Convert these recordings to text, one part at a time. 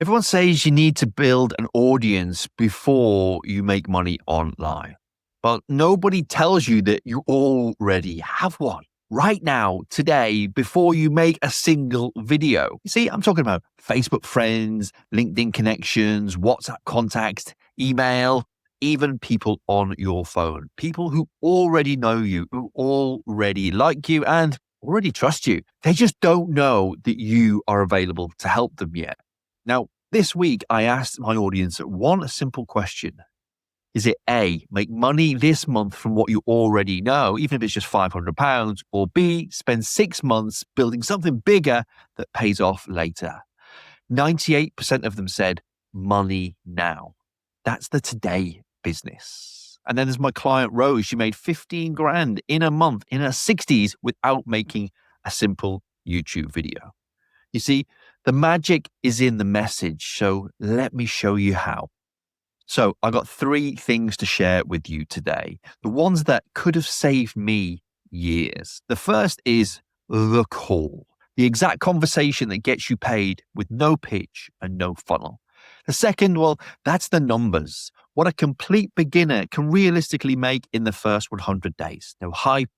Everyone says you need to build an audience before you make money online, but nobody tells you that you already have one right now, today, before you make a single video. You see, I'm talking about Facebook friends, LinkedIn connections, WhatsApp contacts, email, even people on your phone, people who already know you, who already like you and already trust you. They just don't know that you are available to help them yet. Now, this week, I asked my audience one simple question. Is it A, make money this month from what you already know, even if it's just £500, or B, spend 6 months building something bigger that pays off later? 98% of them said money now. That's the today business. And then there's my client Rose. She made 15 grand in a month in her 60s without making a simple YouTube video. You see, the magic is in the message, so let me show you how. So I got 3 things to share with you today, the ones that could have saved me years. The first is the call, the exact conversation that gets you paid with no pitch and no funnel. The second, well, that's the numbers, what a complete beginner can realistically make in the first 100 days. No hype,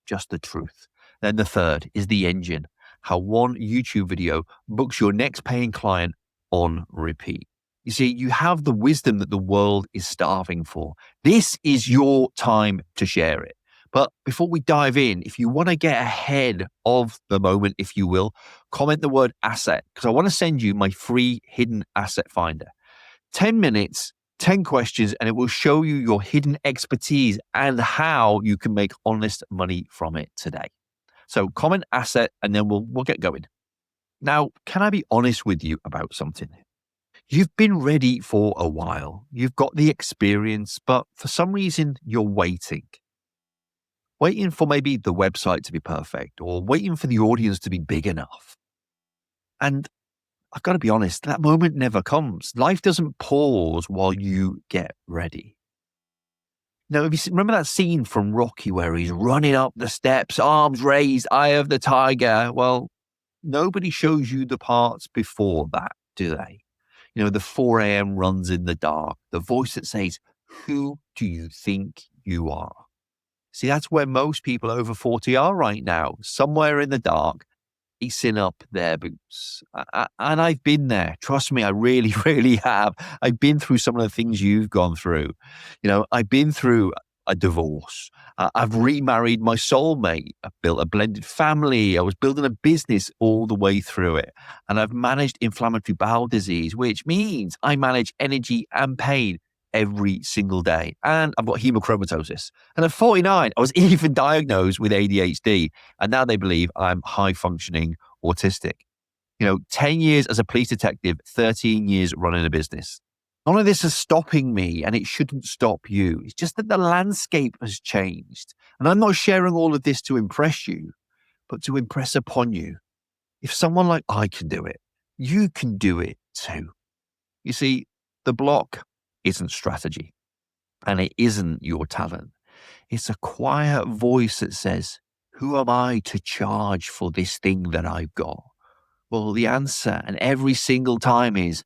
just the truth. Then the third is the engine, how one YouTube video books your next paying client on repeat. You see, you have the wisdom that the world is starving for. This is your time to share it. But before we dive in, if you want to get ahead of the moment, if you will, comment the word asset, because I want to send you my free hidden asset finder. 10 minutes, 10 questions, and it will show you your hidden expertise and how you can make honest money from it today. So comment asset, and then we'll get going. Now, can I be honest with you about something? You've been ready for a while. You've got the experience, but for some reason you're waiting for maybe the website to be perfect or waiting for the audience to be big enough. And I've got to be honest, that moment never comes. Life doesn't pause while you get ready. Now, if you remember that scene from Rocky where he's running up the steps, arms raised, eye of the tiger. Well, nobody shows you the parts before that, do they? You know, the 4 a.m. runs in the dark, the voice that says, who do you think you are? See, that's where most people over 40 are right now, somewhere in the dark, lacing up their boots. And I've been there. Trust me, I really, really have. I've been through some of the things you've gone through. You know, I've been through a divorce. I've remarried my soulmate. I've built a blended family. I was building a business all the way through it. And I've managed inflammatory bowel disease, which means I manage energy and pain every single day. And I've got hemochromatosis. And at 49, I was even diagnosed with ADHD. And now they believe I'm high functioning autistic. You know, 10 years as a police detective, 13 years running a business. None of this is stopping me, and it shouldn't stop you. It's just that the landscape has changed. And I'm not sharing all of this to impress you, but to impress upon you. If someone like I can do it, you can do it too. You see, the block isn't strategy, and it isn't your talent. It's a quiet voice that says, who am I to charge for this thing that I've got? Well, the answer, and every single time, is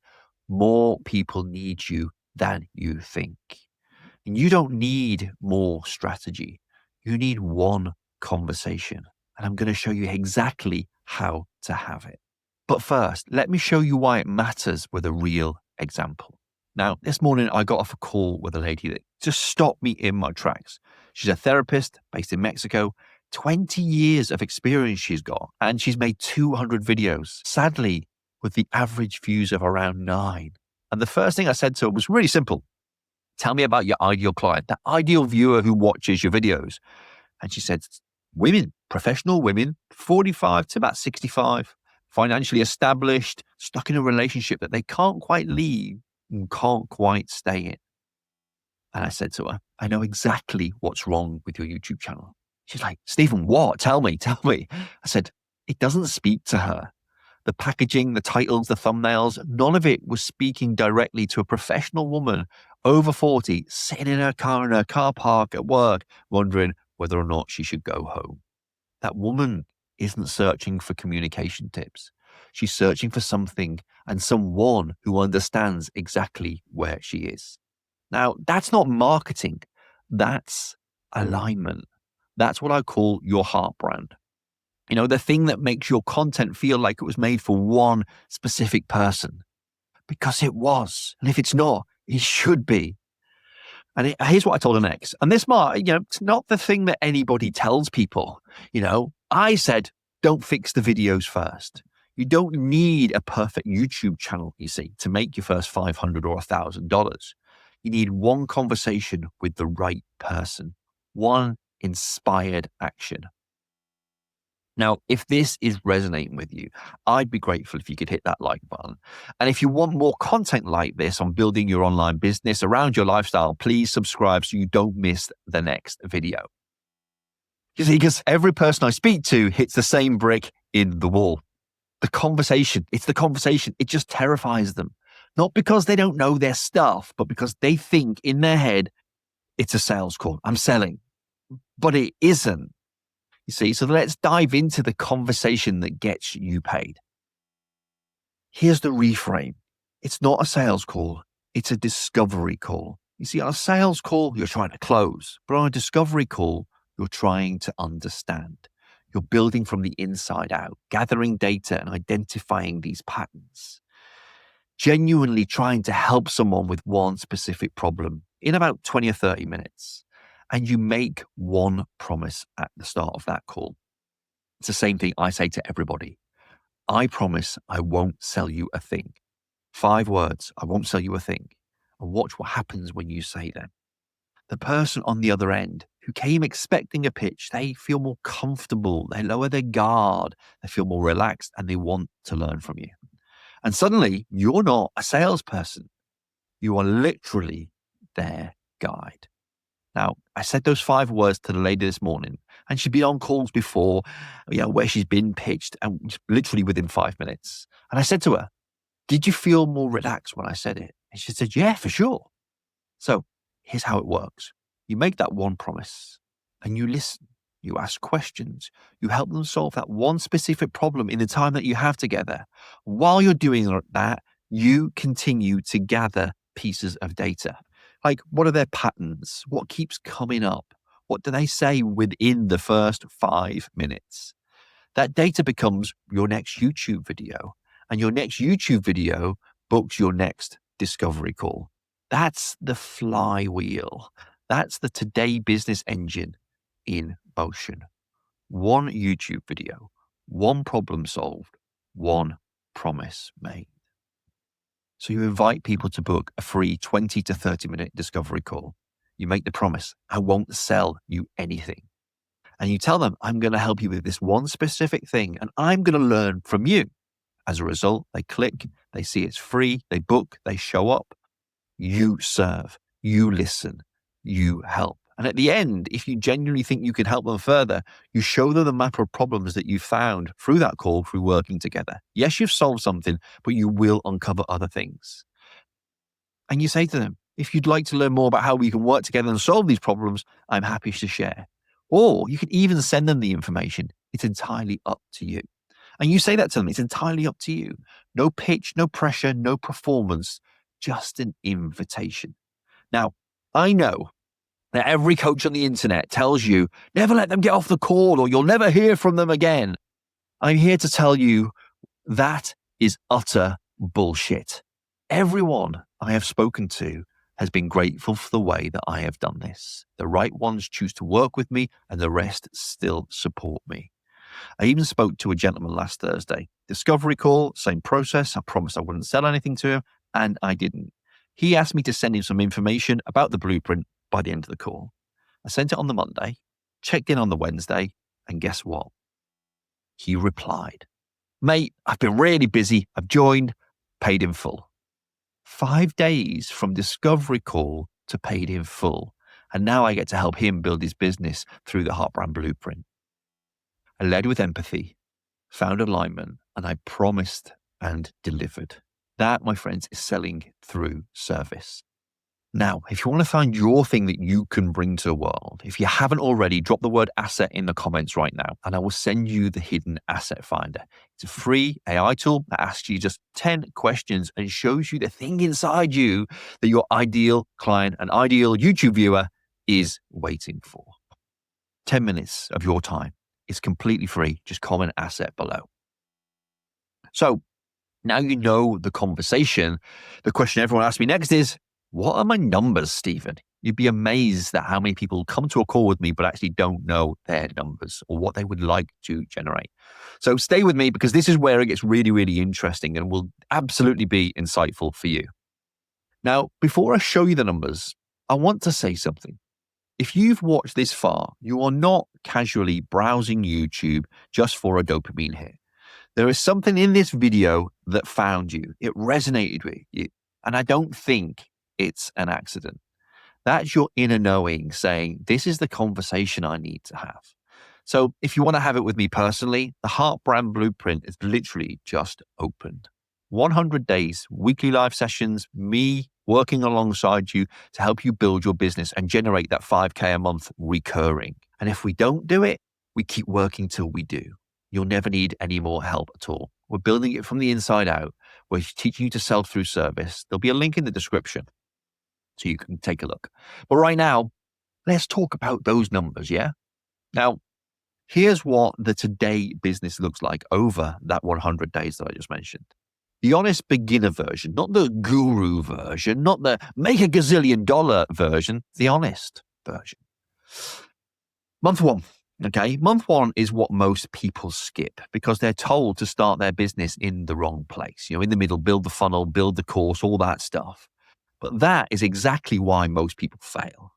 more people need you than you think. And you don't need more strategy. You need one conversation. And I'm going to show you exactly how to have it. But first, let me show you why it matters with a real example. Now, this morning, I got off a call with a lady that just stopped me in my tracks. She's a therapist based in Mexico. 20 years of experience she's got, and she's made 200 videos, sadly, with the average views of around 9. And the first thing I said to her was really simple. Tell me about your ideal client, the ideal viewer who watches your videos. And she said, women, professional women, 45 to about 65, financially established, stuck in a relationship that they can't quite leave and can't quite stay in. And I said to her, I know exactly what's wrong with your YouTube channel. She's like, Stephen, what? Tell me. I said, it doesn't speak to her. The packaging, the titles, the thumbnails, none of it was speaking directly to a professional woman over 40, sitting in her car in her car park at work, wondering whether or not she should go home. That woman isn't searching for communication tips. She's searching for something and someone who understands exactly where she is. Now, that's not marketing. That's alignment. That's what I call your heart brand. The thing that makes your content feel like it was made for one specific person, because it was. And if it's not, it should be. And here's what I told her next. And this, Mark, it's not the thing that anybody tells people. I said, don't fix the videos first. You don't need a perfect YouTube channel, you see, to make your first $500 or $1,000. You need one conversation with the right person, one inspired action. Now, if this is resonating with you, I'd be grateful if you could hit that like button. And if you want more content like this on building your online business around your lifestyle, please subscribe so you don't miss the next video. You see, because every person I speak to hits the same brick in the wall. It's the conversation. It just terrifies them. Not because they don't know their stuff, but because they think in their head, it's a sales call. I'm selling. But it isn't. You see, so let's dive into the conversation that gets you paid. Here's the reframe. It's not a sales call. It's a discovery call. You see, on a sales call, you're trying to close, but on a discovery call, you're trying to understand. You're building from the inside out, gathering data and identifying these patterns. Genuinely trying to help someone with one specific problem in about 20 or 30 minutes. And you make one promise at the start of that call. It's the same thing I say to everybody. I promise I won't sell you a thing. 5 words, I won't sell you a thing. And watch what happens when you say them. The person on the other end who came expecting a pitch, they feel more comfortable, they lower their guard, they feel more relaxed, and they want to learn from you. And suddenly, you're not a salesperson. You are literally their guide. Now, I said those 5 words to the lady this morning, and she'd been on calls before, where she's been pitched, and literally within 5 minutes. And I said to her, did you feel more relaxed when I said it? And she said, yeah, for sure. So here's how it works. You make that one promise, and you listen. You ask questions. You help them solve that one specific problem in the time that you have together. While you're doing that, you continue to gather pieces of data. Like, what are their patterns? What keeps coming up? What do they say within the first 5 minutes? That data becomes your next YouTube video, and your next YouTube video books your next discovery call. That's the flywheel. That's the Today Business Engine in motion. One YouTube video, one problem solved, one promise made. So you invite people to book a free 20 to 30 minute discovery call. You make the promise, I won't sell you anything. And you tell them, I'm going to help you with this one specific thing, and I'm going to learn from you. As a result, they click, they see it's free, they book, they show up. You serve, you listen, you help. And at the end, if you genuinely think you can help them further, you show them the map of problems that you found through that call, through working together. Yes, you've solved something, but you will uncover other things. And you say to them, if you'd like to learn more about how we can work together and solve these problems, I'm happy to share. Or you can even send them the information. It's entirely up to you. And you say that to them, it's entirely up to you. No pitch, no pressure, no performance, just an invitation. Now, I know that every coach on the internet tells you, never let them get off the call or you'll never hear from them again. I'm here to tell you that is utter bullshit. Everyone I have spoken to has been grateful for the way that I have done this. The right ones choose to work with me and the rest still support me. I even spoke to a gentleman last Thursday. Discovery call, same process. I promised I wouldn't sell anything to him, and I didn't. He asked me to send him some information about the blueprint by the end of the call. I sent it on the Monday, checked in on the Wednesday, and guess what? He replied, mate, I've been really busy. I've joined, paid in full. 5 days from discovery call to paid in full. And now I get to help him build his business through the Heart Brand Blueprint. I led with empathy, found alignment, and I promised and delivered. That, my friends, is selling through service. Now, if you want to find your thing that you can bring to the world, if you haven't already, drop the word asset in the comments right now, and I will send you the Hidden Asset Finder. It's a free AI tool that asks you just 10 questions and shows you the thing inside you that your ideal client and ideal YouTube viewer is waiting for. 10 minutes of your time. It's completely free. Just comment asset below. So now you know the conversation. The question everyone asks me next is, what are my numbers, Stephen? You'd be amazed at how many people come to a call with me but actually don't know their numbers or what they would like to generate. So stay with me because this is where it gets really, really interesting and will absolutely be insightful for you. Now, before I show you the numbers, I want to say something. If you've watched this far, you are not casually browsing YouTube just for a dopamine hit. There is something in this video that found you. It resonated with you. And I don't think it's an accident. That's your inner knowing saying, this is the conversation I need to have. So if you want to have it with me personally, the Heart Brand Blueprint is literally just opened. 100 days, weekly live sessions, me working alongside you to help you build your business and generate that 5K a month recurring. And if we don't do it, we keep working till we do. You'll never need any more help at all. We're building it from the inside out. We're teaching you to sell through service. There'll be a link in the description so you can take a look. But right now, let's talk about those numbers, yeah? Now, here's what the today business looks like over that 100 days that I just mentioned. The honest beginner version, not the guru version, not the make a gazillion dollar version, the honest version. Month one. Okay. Month one is what most people skip because they're told to start their business in the wrong place. In the middle, build the funnel, build the course, all that stuff. But that is exactly why most people fail.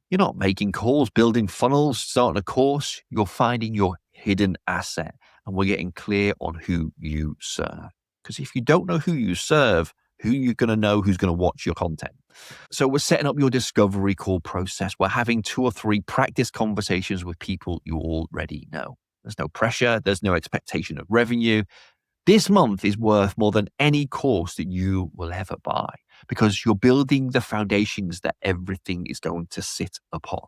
You're not making calls, building funnels, starting a course. You're finding your hidden asset and we're getting clear on who you serve. Because if you don't know who you serve, who you're going to know who's going to watch your content. So we're setting up your discovery call process. We're having 2 or 3 practice conversations with people you already know. There's no pressure. There's no expectation of revenue. This month is worth more than any course that you will ever buy because you're building the foundations that everything is going to sit upon.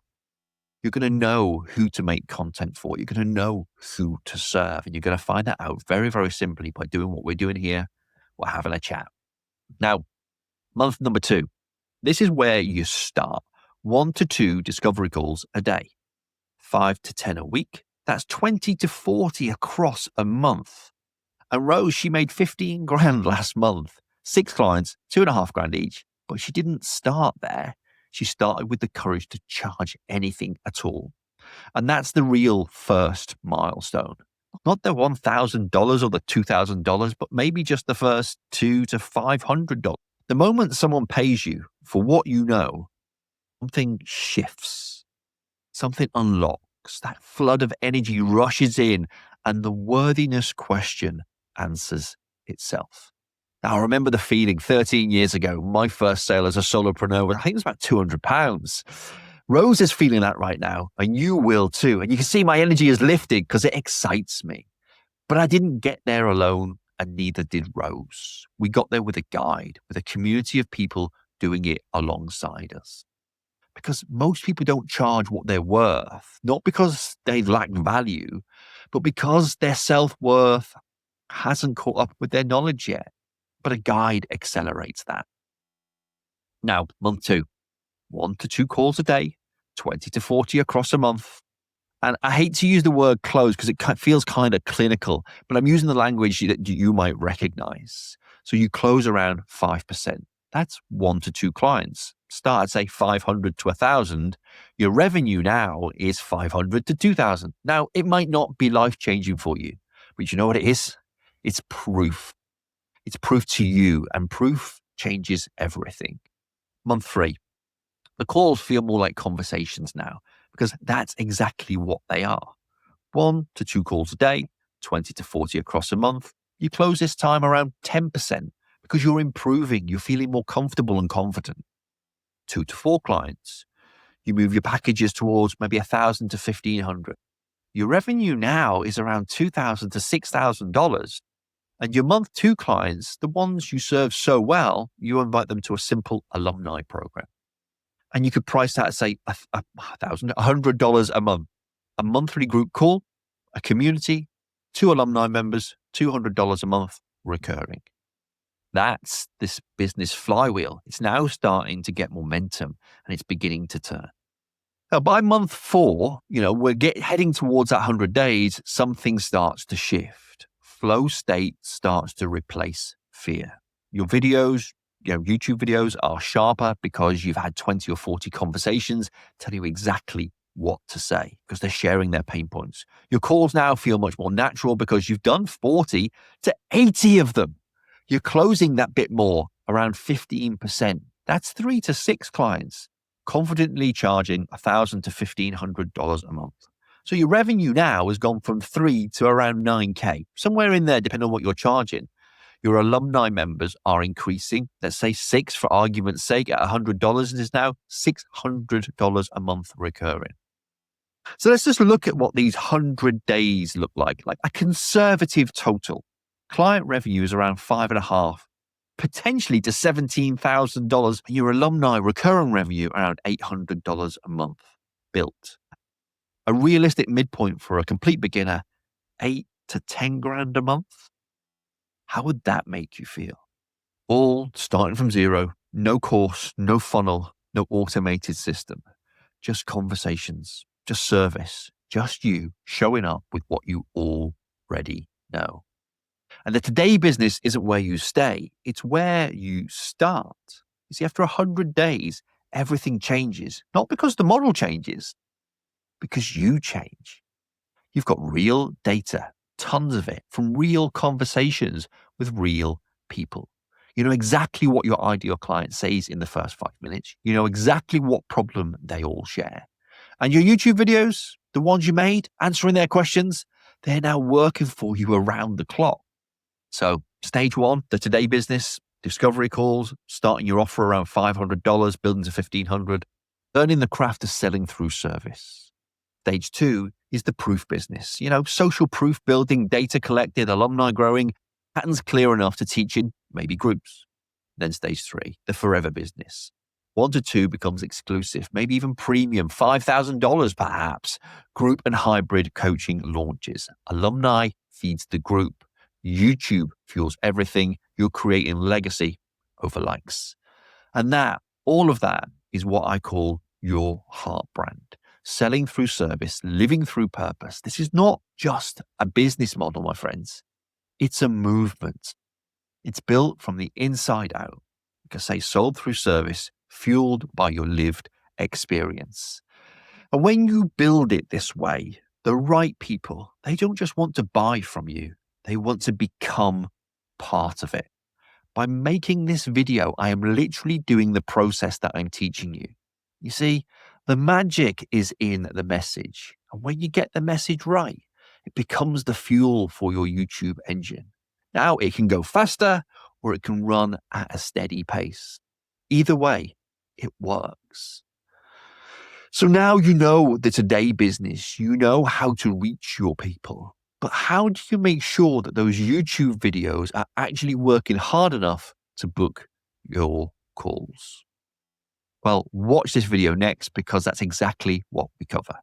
You're going to know who to make content for. You're going to know who to serve. And you're going to find that out very, very simply by doing what we're doing here. We're having a chat. Now, month number 2. This is where you start. 1 to 2 discovery calls a day, 5 to 10 a week. That's 20 to 40 across a month. And Rose, she made 15 grand last month, 6 clients, 2.5 grand each, but she didn't start there. She started with the courage to charge anything at all. And that's the real first milestone. Not the $1,000 or the $2,000, but maybe just the first $200 to $500. The moment someone pays you for what you know, something shifts, something unlocks, that flood of energy rushes in, and the worthiness question answers itself. Now, I remember the feeling 13 years ago, my first sale as a solopreneur, I think it was about £200. Rose is feeling that right now, and you will too. And you can see my energy is lifted because it excites me. But I didn't get there alone, and neither did Rose. We got there with a guide, with a community of people doing it alongside us. Because most people don't charge what they're worth, not because they lack value, but because their self-worth hasn't caught up with their knowledge yet. But a guide accelerates that. Now, month 2, 1 to 2 calls a day, 20 to 40 across a month. And I hate to use the word close because it feels kind of clinical, but I'm using the language that you might recognize. So you close around 5%. That's 1 to 2 clients. Start at say 500 to 1,000. Your revenue now is 500 to 2,000. Now, it might not be life-changing for you, but you know what it is? It's proof. It's proof to you, and proof changes everything. Month 3. The calls feel more like conversations now because that's exactly what they are. 1 to 2 calls a day, 20 to 40 across a month. You close this time around 10% because you're improving. You're feeling more comfortable and confident. 2 to 4 clients. You move your packages towards maybe 1,000 to 1,500. Your revenue now is around $2,000 to $6,000. And your month two clients, the ones you serve so well, you invite them to a simple alumni program. And you could price that at, say, $100 a month. A monthly group call, a community, 2 alumni members, $200 a month recurring. That's this business flywheel. It's now starting to get momentum and it's beginning to turn. Now, by month 4, we're heading towards that 100 days, something starts to shift. Flow state starts to replace fear. Your videos, YouTube videos are sharper because you've had 20 or 40 conversations telling you exactly what to say because they're sharing their pain points. Your calls now feel much more natural because you've done 40 to 80 of them. You're closing that bit more, around 15%. That's 3 to 6 clients, confidently charging $1,000 to $1,500 a month. So your revenue now has gone from 3 to around 9K, somewhere in there, depending on what you're charging. Your alumni members are increasing. Let's say 6 for argument's sake at $100. It is now $600 a month recurring. So let's just look at what these 100 days look like a conservative total. Client revenue is around 5.5, potentially to $17,000. Your alumni recurring revenue around $800 a month built. A realistic midpoint for a complete beginner, 8 to 10 grand a month. How would that make you feel? All starting from zero, no course, no funnel, no automated system, just conversations, just service, just you showing up with what you already know. And the today business isn't where you stay, it's where you start. You see, after 100 days, everything changes, not because the model changes, because you change. You've got real data, tons of it, from real conversations with real people. You know exactly what your ideal client says in the first 5 minutes. You know exactly what problem they all share. And your YouTube videos, the ones you made, answering their questions, they're now working for you around the clock. So stage 1, the today business, discovery calls, starting your offer around $500, building to $1,500, learning the craft of selling through service. Stage 2 is the proof business, social proof building, data collected, alumni growing, patterns clear enough to teach in maybe groups. Then stage 3, the forever business. 1 to 2 becomes exclusive, maybe even premium, $5,000 perhaps. Group and hybrid coaching launches. Alumni feeds the group. YouTube fuels everything. You're creating legacy over likes. And all of that is what I call your heart brand. Selling through service, living through purpose. This is not just a business model, my friends. It's a movement. It's built from the inside out. You can say sold through service, fueled by your lived experience. And when you build it this way, the right people, they don't just want to buy from you. They want to become part of it. By making this video, I am literally doing the process that I'm teaching you. You see, the magic is in the message. And when you get the message right, it becomes the fuel for your YouTube engine. Now it can go faster or it can run at a steady pace. Either way, it works. So now you know the today business, you know how to reach your people. But how do you make sure that those YouTube videos are actually working hard enough to book your calls? Well, watch this video next because that's exactly what we cover.